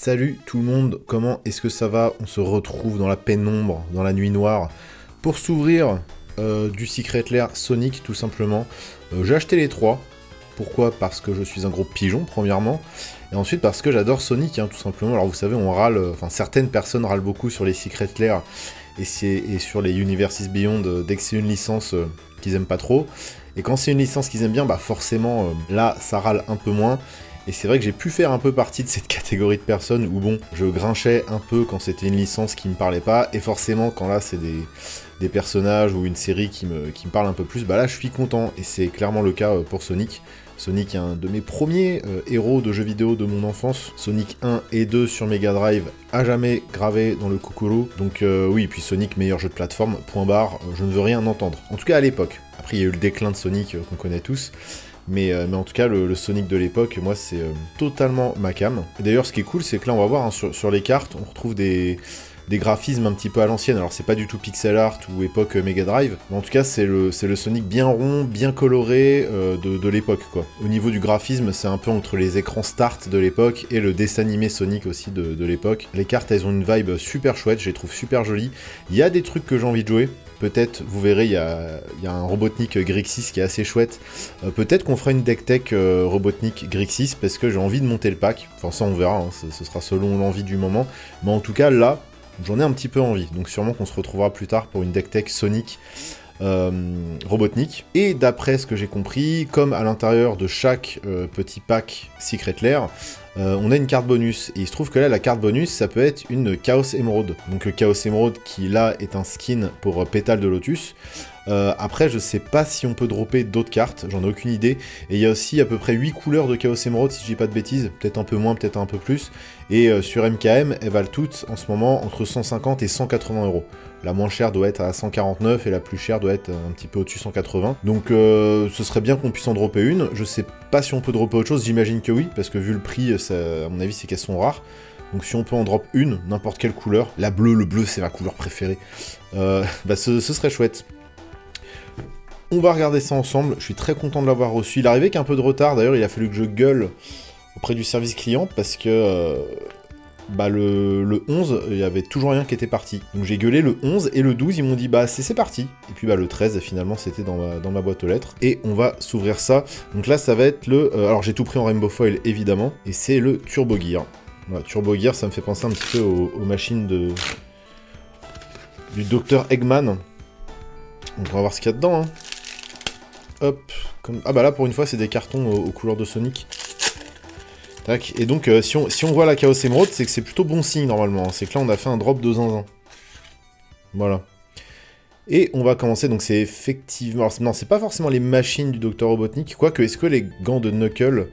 Salut tout le monde, comment est-ce que ça va? On se retrouve dans la pénombre, dans la nuit noire, pour s'ouvrir du Secret Lair Sonic, tout simplement. J'ai acheté les trois. Pourquoi? Parce que je suis un gros pigeon, premièrement, et ensuite parce que j'adore Sonic, hein, tout simplement. Alors vous savez, on râle, enfin certaines personnes râlent beaucoup sur les Secret Lair et sur les Universes Beyond dès que c'est une licence qu'ils aiment pas trop. Et quand c'est une licence qu'ils aiment bien, bah forcément, là, ça râle un peu moins. Et c'est vrai que j'ai pu faire un peu partie de cette catégorie de personnes où, bon, je grinchais un peu quand c'était une licence qui me parlait pas, et forcément, quand là, c'est des personnages ou une série qui me parle un peu plus, bah là, je suis content, et c'est clairement le cas pour Sonic. Sonic est un de mes premiers héros de jeux vidéo de mon enfance. Sonic 1 et 2 sur Mega Drive, à jamais gravé dans le coucoulou. Donc oui, puis Sonic, meilleur jeu de plateforme, point barre, je ne veux rien entendre. En tout cas à l'époque. Après, il y a eu le déclin de Sonic qu'on connaît tous. Mais en tout cas, le Sonic de l'époque, moi, c'est totalement ma cam. Et d'ailleurs, ce qui est cool, c'est que là, on va voir, hein, sur les cartes, on retrouve des graphismes un petit peu à l'ancienne. Alors, c'est pas du tout pixel art ou époque Mega Drive, mais en tout cas, c'est le Sonic bien rond, bien coloré de l'époque, quoi. Au niveau du graphisme, c'est un peu entre les écrans start de l'époque et le dessin animé Sonic aussi de l'époque. Les cartes, elles ont une vibe super chouette, je les trouve super jolies. Il y a des trucs que j'ai envie de jouer. Peut-être, vous verrez, il y a un Robotnik Grixis qui est assez chouette. Peut-être qu'on fera une deck tech Robotnik Grixis parce que j'ai envie de monter le pack. Enfin, ça, on verra, hein, ce sera selon l'envie du moment. Mais en tout cas, là, j'en ai un petit peu envie. Donc, sûrement qu'on se retrouvera plus tard pour une deck tech Sonic Robotnik. Et d'après ce que j'ai compris, comme à l'intérieur de chaque petit pack Secret Lair, on a une carte bonus, et il se trouve que là, la carte bonus, ça peut être une Chaos Emerald. Donc Chaos Emerald qui, là, est un skin pour Pétale de Lotus. Après, je sais pas si on peut dropper d'autres cartes, j'en ai aucune idée. Et il y a aussi à peu près 8 couleurs de Chaos Emerald, si je dis pas de bêtises. Peut-être un peu moins, peut-être un peu plus. Et sur MKM, elles valent toutes, en ce moment, entre 150 et 180 €. La moins chère doit être à 149 et la plus chère doit être un petit peu au-dessus 180. Donc ce serait bien qu'on puisse en dropper une. Je sais pas si on peut dropper autre chose, j'imagine que oui, parce que vu le prix, ça, à mon avis, c'est qu'elles sont rares. Donc si on peut en drop une, n'importe quelle couleur, la bleue, le bleu, c'est ma couleur préférée, bah ce serait chouette. On va regarder ça ensemble, je suis très content de l'avoir reçu. Il est arrivé avec un peu de retard, d'ailleurs il a fallu que je gueule auprès du service client, parce que bah le 11, il y avait toujours rien qui était parti. Donc j'ai gueulé le 11, et le 12, ils m'ont dit bah c'est parti. Et puis bah le 13, finalement, c'était dans ma boîte aux lettres. Et on va s'ouvrir ça. Donc là, ça va être le... alors j'ai tout pris en Rainbow Foil, évidemment, et c'est le Turbo Gear. Voilà, Turbo Gear, ça me fait penser un petit peu aux machines du Dr Eggman. Donc on va voir ce qu'il y a dedans, hein. Hop, comme... ah bah là, pour une fois, c'est des cartons aux couleurs de Sonic. Tac, et donc si on voit la Chaos Emerald, c'est que c'est plutôt bon signe normalement, hein. C'est que là on a fait un drop de zinzin. Voilà. Et on va commencer, donc c'est effectivement... Alors, non, c'est pas forcément les machines du Dr Robotnik, quoique est-ce que les gants de Knuckles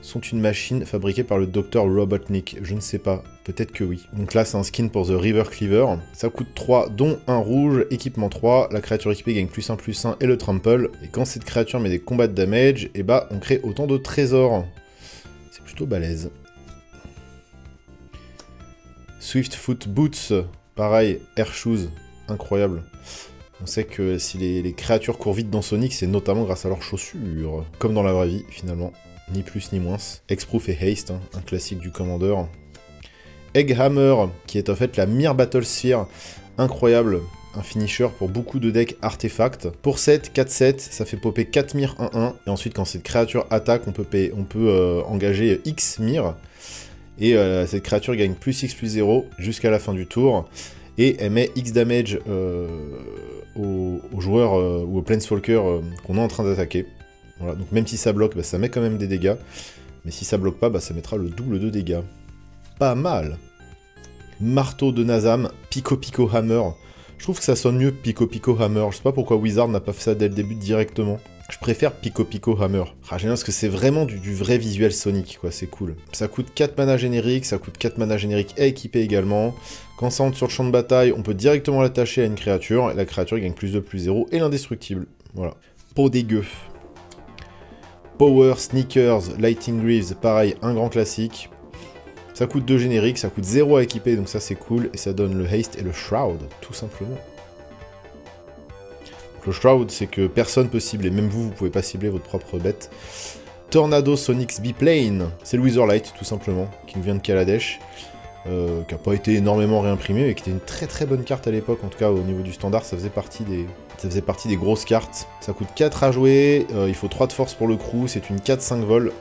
sont une machine fabriquée par le Dr Robotnik? Je ne sais pas, peut-être que oui. Donc là c'est un skin pour The River Cleaver, ça coûte 3, dont un rouge, équipement 3, la créature équipée gagne +1/+1 et le trample, et quand cette créature met des combats de damage, et bah on crée autant de trésors. Plutôt balèze. Swiftfoot Boots, pareil, Air Shoes, incroyable. On sait que si les créatures courent vite dans Sonic, c'est notamment grâce à leurs chaussures. Comme dans la vraie vie, finalement. Ni plus ni moins. Hexproof et Haste, hein, un classique du commandeur. Egghammer, qui est en fait la Mir Battle Sphere, incroyable. Un finisher pour beaucoup de decks artefacts. Pour 7, 4-7, ça fait popper 4 Mir 1-1. Et ensuite, quand cette créature attaque, on peut engager X Mir. Et cette créature gagne +X+0 jusqu'à la fin du tour. Et elle met X damage au joueur ou au Planeswalker qu'on est en train d'attaquer. Voilà, donc même si ça bloque, bah, ça met quand même des dégâts. Mais si ça bloque pas, bah, ça mettra le double de dégâts. Pas mal. Marteau de Nazam, Pico Pico Hammer. Je trouve que ça sonne mieux Pico Pico Hammer. Je sais pas pourquoi Wizard n'a pas fait ça dès le début directement. Je préfère Pico Pico Hammer. Ah, j'aime bien parce que c'est vraiment du vrai visuel Sonic, quoi, c'est cool. Ça coûte 4 mana génériques, ça coûte 4 mana génériques à équiper également. Quand ça entre sur le champ de bataille, on peut directement l'attacher à une créature, et la créature gagne +2/+0 et l'indestructible. Voilà. Peau dégueu. Power Sneakers, Lighting Greaves, pareil, un grand classique. Ça coûte 2 génériques, ça coûte 0 à équiper, donc ça c'est cool, et ça donne le Haste et le Shroud, tout simplement. Donc le Shroud, c'est que personne peut cibler, même vous, vous pouvez pas cibler votre propre bête. Tornado Sonics Biplane. C'est le Witherlight, tout simplement, qui nous vient de Kaladesh. Qui n'a pas été énormément réimprimé, mais qui était une très très bonne carte à l'époque, en tout cas au niveau du standard, ça faisait partie des grosses cartes. Ça coûte 4 à jouer, il faut 3 de force pour le crew, c'est une 4-5 vol.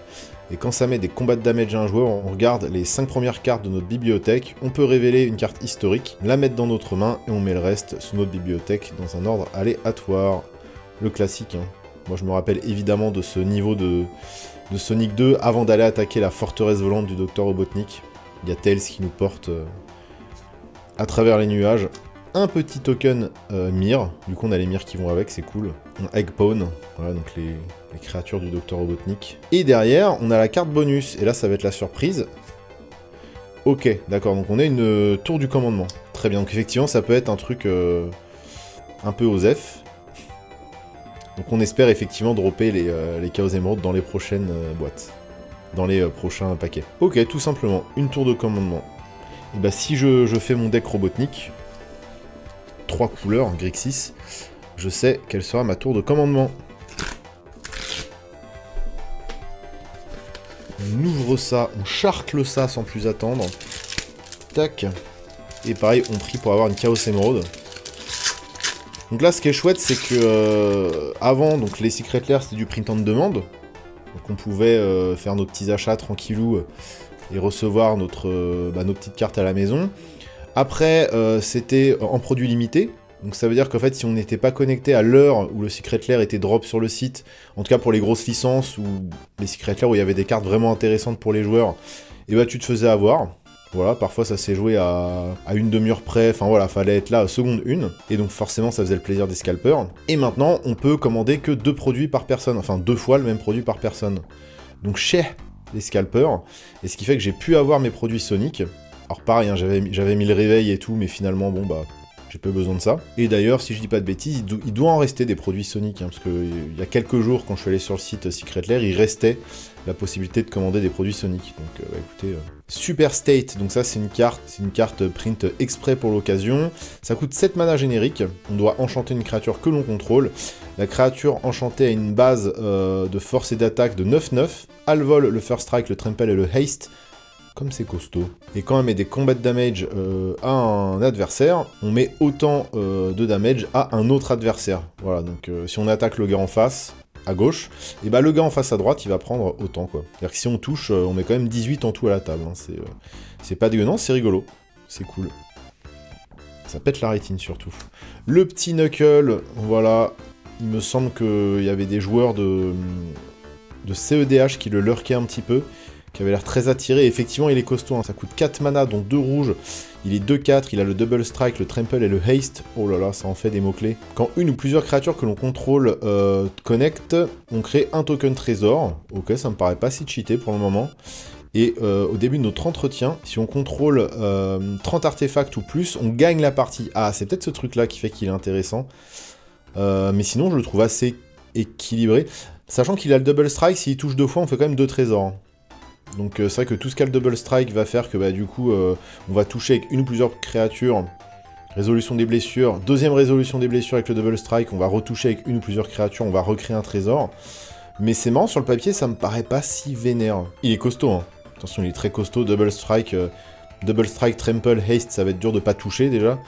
Et quand ça met des combats de damage à un joueur, on regarde les 5 premières cartes de notre bibliothèque, on peut révéler une carte historique, la mettre dans notre main, et on met le reste sous notre bibliothèque dans un ordre aléatoire. Le classique, hein. Moi je me rappelle évidemment de ce niveau de Sonic 2, avant d'aller attaquer la forteresse volante du Dr Robotnik. Il y a Tails qui nous porte à travers les nuages. Un petit token Mir, du coup on a les Mir qui vont avec, c'est cool. Un Egg Pawn, voilà donc les créatures du Dr Robotnik. Et derrière, on a la carte bonus, et là ça va être la surprise. Ok, d'accord, donc on a une tour du commandement. Très bien, donc effectivement ça peut être un truc un peu osef. Donc on espère effectivement dropper les Chaos Emerald dans les prochaines boîtes. Dans les prochains paquets. Ok, tout simplement, une tour de commandement. Et bah si je fais mon deck Robotnik, 3 couleurs, Grixis, je sais quelle sera ma tour de commandement. On ouvre ça, on charcle ça sans plus attendre. Tac. Et pareil, on prie pour avoir une Chaos Emerald. Donc là, ce qui est chouette, c'est que avant, donc les Secret Lair, c'était du print on demand. Donc on pouvait faire nos petits achats tranquillou et recevoir nos petites cartes à la maison. Après, c'était en produit limité. Donc ça veut dire qu'en fait, si on n'était pas connecté à l'heure où le Secret Lair était drop sur le site, en tout cas pour les grosses licences ou les Secret Lair où il y avait des cartes vraiment intéressantes pour les joueurs, et bah tu te faisais avoir. Voilà, parfois ça s'est joué à une demi-heure près, enfin voilà, fallait être là à seconde 1, et donc forcément ça faisait le plaisir des scalpers. Et maintenant, on peut commander que 2 produits par personne, enfin 2 fois le même produit par personne. Donc chez les scalpers, et ce qui fait que j'ai pu avoir mes produits Sonic. Alors pareil, hein, j'avais mis le réveil et tout, mais finalement, bon bah, j'ai peu besoin de ça. Et d'ailleurs, si je dis pas de bêtises, il doit en rester des produits Sonic, hein, parce qu'il y a quelques jours, quand je suis allé sur le site Secret Lair, il restait la possibilité de commander des produits Sonic. Donc bah, écoutez... Super State, donc ça c'est une carte print exprès pour l'occasion. Ça coûte 7 mana générique, on doit enchanter une créature que l'on contrôle. La créature enchantée a une base de force et d'attaque de 9-9, a le vol, le first strike, le trample et le haste. Comme c'est costaud. Et quand on met des combat damage à un adversaire, on met autant de damage à un autre adversaire. Voilà, donc si on attaque le gars en face, à gauche, et bah le gars en face à droite, il va prendre autant, quoi. C'est-à-dire que si on touche, on met quand même 18 en tout à la table. Hein. C'est pas dégueulasse, c'est rigolo. C'est cool. Ça pète la rétine, surtout. Le petit Knuckle, voilà. Il me semble qu'il y avait des joueurs de CEDH qui le lurkaient un petit peu, qui avait l'air très attiré. Effectivement, il est costaud, hein. Ça coûte 4 mana, dont 2 rouges. Il est 2-4, il a le double strike, le trample et le haste. Oh là là, ça en fait des mots-clés. Quand une ou plusieurs créatures que l'on contrôle connectent, on crée un token trésor. Ok, ça me paraît pas si cheaté pour le moment. Et au début de notre entretien, si on contrôle 30 artefacts ou plus, on gagne la partie. Ah, c'est peut-être ce truc-là qui fait qu'il est intéressant. Mais sinon, je le trouve assez équilibré. Sachant qu'il a le double strike, s'il touche 2 fois, on fait quand même 2 trésors. Donc c'est vrai que tout ce qu'a le double strike va faire que bah, du coup on va toucher avec une ou plusieurs créatures. Résolution des blessures, deuxième résolution des blessures avec le double strike, on va retoucher avec une ou plusieurs créatures, on va recréer un trésor. Mais c'est marrant, sur le papier ça me paraît pas si vénère. Il est costaud, hein. Attention, il est très costaud, double strike, trample, haste, ça va être dur de pas toucher déjà.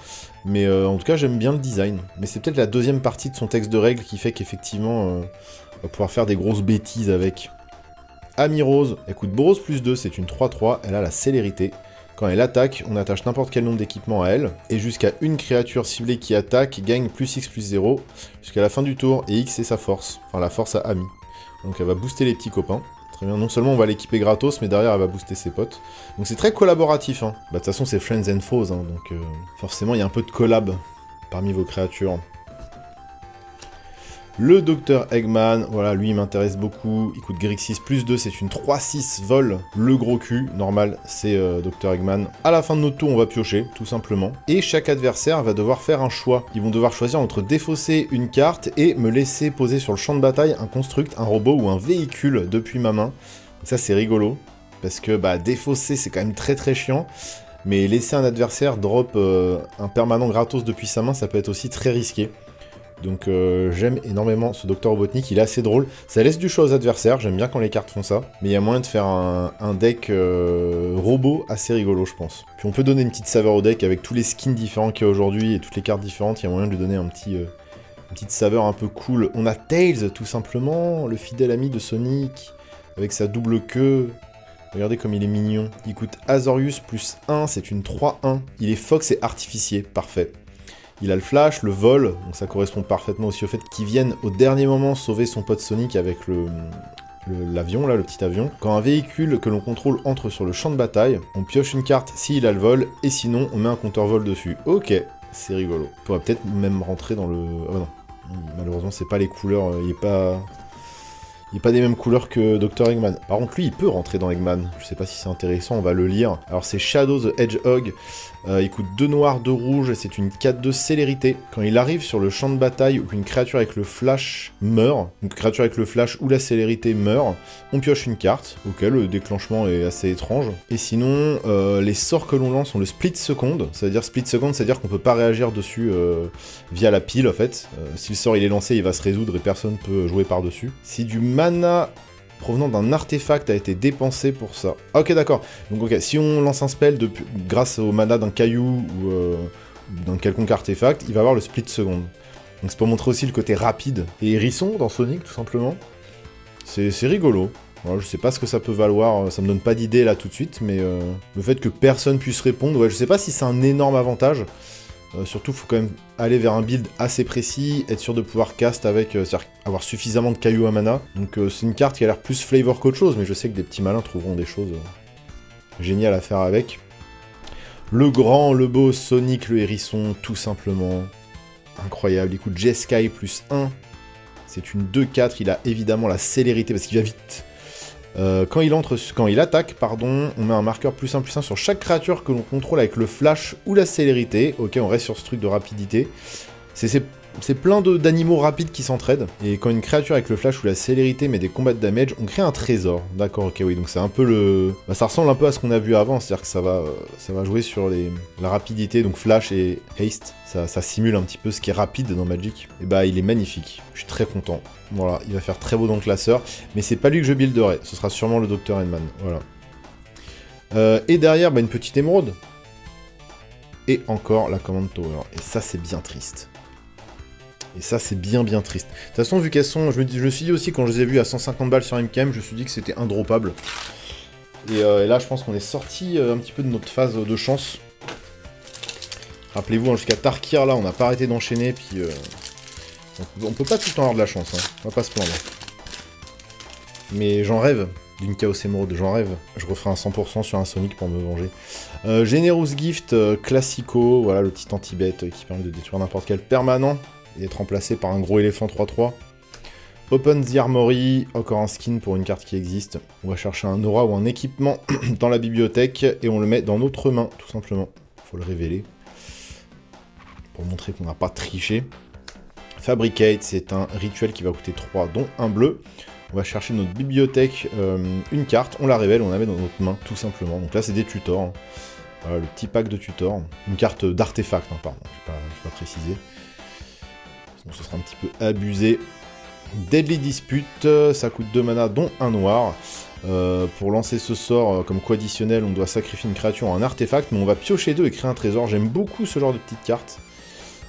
Mais en tout cas j'aime bien le design. Mais c'est peut-être la deuxième partie de son texte de règles qui fait qu'effectivement on va pouvoir faire des grosses bêtises avec. Ami Rose, elle coûte Boros plus 2, c'est une 3-3, elle a la célérité. Quand elle attaque, on attache n'importe quel nombre d'équipements à elle, et jusqu'à une créature ciblée qui attaque gagne plus X plus 0 jusqu'à la fin du tour, et X c'est sa force, enfin la force à Ami. Donc elle va booster les petits copains. Très bien, non seulement on va l'équiper gratos, mais derrière elle va booster ses potes. Donc c'est très collaboratif, hein. Bah de toute façon c'est Friends and Foes, hein, donc forcément il y a un peu de collab parmi vos créatures. Le Dr Eggman, voilà, lui il m'intéresse beaucoup, il coûte Grixis plus 2, c'est une 3-6 vol, le gros cul, normal, c'est Dr Eggman. À la fin de notre tour, on va piocher, tout simplement. Et chaque adversaire va devoir faire un choix. Ils vont devoir choisir entre défausser une carte et me laisser poser sur le champ de bataille un construct, un robot ou un véhicule depuis ma main. Donc ça c'est rigolo, parce que bah défausser c'est quand même très très chiant. Mais laisser un adversaire drop un permanent gratos depuis sa main, ça peut être aussi très risqué. Donc j'aime énormément ce Docteur Robotnik, il est assez drôle. Ça laisse du choix aux adversaires, j'aime bien quand les cartes font ça. Mais il y a moyen de faire un deck robot assez rigolo, je pense. Puis on peut donner une petite saveur au deck avec tous les skins différents qu'il y a aujourd'hui et toutes les cartes différentes. Il y a moyen de lui donner une petite saveur un peu cool. On a Tails, tout simplement, le fidèle ami de Sonic, avec sa double queue. Regardez comme il est mignon. Il coûte Azorius plus 1, c'est une 3-1. Il est Fox et artificier, parfait. Il a le flash, le vol, donc ça correspond parfaitement aussi au fait qu'il vienne au dernier moment sauver son pote Sonic avec l'avion, là, le petit avion. Quand un véhicule que l'on contrôle entre sur le champ de bataille, on pioche une carte s'il a le vol, et sinon on met un compteur vol dessus. Ok, c'est rigolo. On pourrait peut-être même rentrer dans le... Oh non, malheureusement c'est pas les couleurs, il est pas... Il n'est pas des mêmes couleurs que Dr Eggman. Par contre, lui, il peut rentrer dans Eggman. Je sais pas si c'est intéressant, on va le lire. Alors, c'est Shadow the Hedgehog. Il coûte 2 noirs, 2 rouges, et c'est une 4-2 célérité. Quand il arrive sur le champ de bataille ou qu'une créature avec le flash meurt, une créature avec le flash ou la célérité meurt, on pioche une carte. Ok, le déclenchement est assez étrange. Et sinon, les sorts que l'on lance sont le split second. C'est-à-dire split second, c'est-à-dire qu'on peut pas réagir dessus via la pile, en fait. Si le sort il est lancé, il va se résoudre et personne peut jouer par-dessus. Si du mana provenant d'un artefact a été dépensé pour ça. Ah, ok, d'accord. Donc, ok, si on lance un spell grâce au mana d'un caillou ou d'un quelconque artefact, il va avoir le split second. Donc, c'est pour montrer aussi le côté rapide. Et hérisson dans Sonic, tout simplement. C'est rigolo. Voilà, je sais pas ce que ça peut valoir, ça me donne pas d'idée là tout de suite, mais le fait que personne puisse répondre, ouais, je sais pas si c'est un énorme avantage. Surtout, il faut quand même aller vers un build assez précis, être sûr de pouvoir cast avec, c'est-à-dire avoir suffisamment de cailloux à mana. Donc c'est une carte qui a l'air plus flavor qu'autre chose, mais je sais que des petits malins trouveront des choses géniales à faire avec. Le grand, le beau Sonic le hérisson, tout simplement. Incroyable, il coûte Jeskai plus 1. C'est une 2-4, il a évidemment la célérité parce qu'il va vite. Quand il attaque, pardon, on met un marqueur plus 1 sur chaque créature que l'on contrôle avec le flash ou la célérité. Ok, on reste sur ce truc de rapidité. C'est plein d'animaux rapides qui s'entraident. Et quand une créature avec le flash ou la célérité met des combats de damage, on crée un trésor. D'accord, ok, oui, donc c'est un peu le... Bah, ça ressemble un peu à ce qu'on a vu avant, c'est-à-dire que ça va jouer sur la rapidité, donc flash et haste. Ça simule un petit peu ce qui est rapide dans Magic. Et bah, il est magnifique. Je suis très content. Voilà, il va faire très beau dans le classeur. Mais c'est pas lui que je builderai. Ce sera sûrement le Dr Eggman. Voilà. Et derrière, bah, une petite émeraude. Et encore la Command Tower. Et ça, c'est bien triste. Et ça, c'est bien triste. De toute façon, vu qu'elles sont... Je me suis dit aussi, quand je les ai vues à 150 balles sur MKM, je me suis dit que c'était indroppable. Et là, je pense qu'on est sorti un petit peu de notre phase de chance. Rappelez-vous, hein, jusqu'à Tarkir, là, on n'a pas arrêté d'enchaîner, puis... on peut pas tout le temps avoir de la chance, hein. On va pas se plaindre. Mais j'en rêve d'une Chaos Emerald, j'en rêve. Je referai un 100% sur un Sonic pour me venger. Generous Gift, Classico, voilà, le petit anti-bête qui permet de détruire n'importe quel permanent. Et être remplacé par un gros éléphant 3-3. Open the Armory, encore un skin pour une carte qui existe. On va chercher un aura ou un équipement dans la bibliothèque et on le met dans notre main, tout simplement. Faut le révéler. Pour montrer qu'on n'a pas triché. Fabricate, c'est un rituel qui va coûter 3, dont un bleu. On va chercher notre bibliothèque, une carte, on la révèle, on la met dans notre main, tout simplement. Donc là, c'est des tutors. Hein. Voilà, le petit pack de tutors. Une carte d'artefact, hein, pardon, je vais pas préciser. Sinon, ce sera un petit peu abusé. Deadly Dispute, ça coûte 2 mana, dont un noir. Pour lancer ce sort comme co-additionnel, on doit sacrifier une créature ou un artefact, mais on va piocher 2 et créer un trésor. J'aime beaucoup ce genre de petites cartes.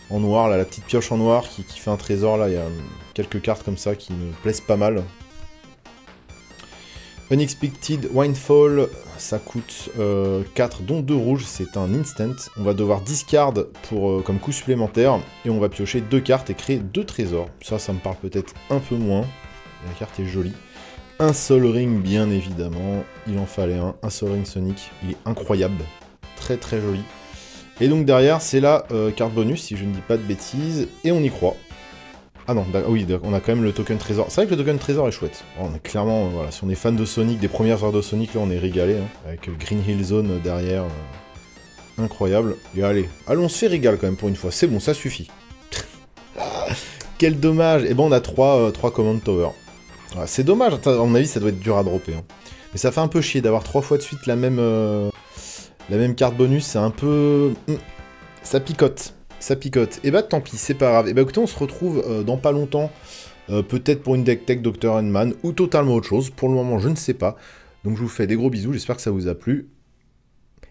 En noir, là, la petite pioche en noir qui fait un trésor, là, il y a quelques cartes comme ça qui me plaisent pas mal. Unexpected Windfall, ça coûte 4, dont 2 rouges, c'est un instant. On va devoir discard comme coût supplémentaire, et on va piocher 2 cartes et créer 2 trésors. Ça me parle peut-être un peu moins. La carte est jolie. Un Sol Ring, bien évidemment, il en fallait un Sol Ring Sonic, il est incroyable, très très joli. Et donc derrière, c'est la carte bonus, si je ne dis pas de bêtises, et on y croit. Ah non, oui, on a quand même le token trésor. C'est vrai que le token trésor est chouette. On est clairement, voilà, si on est fan de Sonic, des premières heures de Sonic, là on est régalé, hein, avec Green Hill Zone derrière. Incroyable. Et allez, on se fait régal quand même pour une fois. C'est bon, ça suffit. Quel dommage. Et ben on a 3 Command Tower. Voilà, c'est dommage, à mon avis ça doit être dur à dropper. Hein. Mais ça fait un peu chier d'avoir 3 fois de suite la même carte bonus, c'est un peu... Ça picote. Ça picote. Et bah tant pis, c'est pas grave. Et bah écoutez, on se retrouve dans pas longtemps, peut-être pour une deck tech Dr. Endman, ou totalement autre chose. Pour le moment, je ne sais pas. Donc je vous fais des gros bisous, j'espère que ça vous a plu.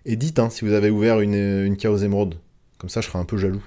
Et dites si vous avez ouvert une Chaos Emerald. Comme ça, je serai un peu jaloux.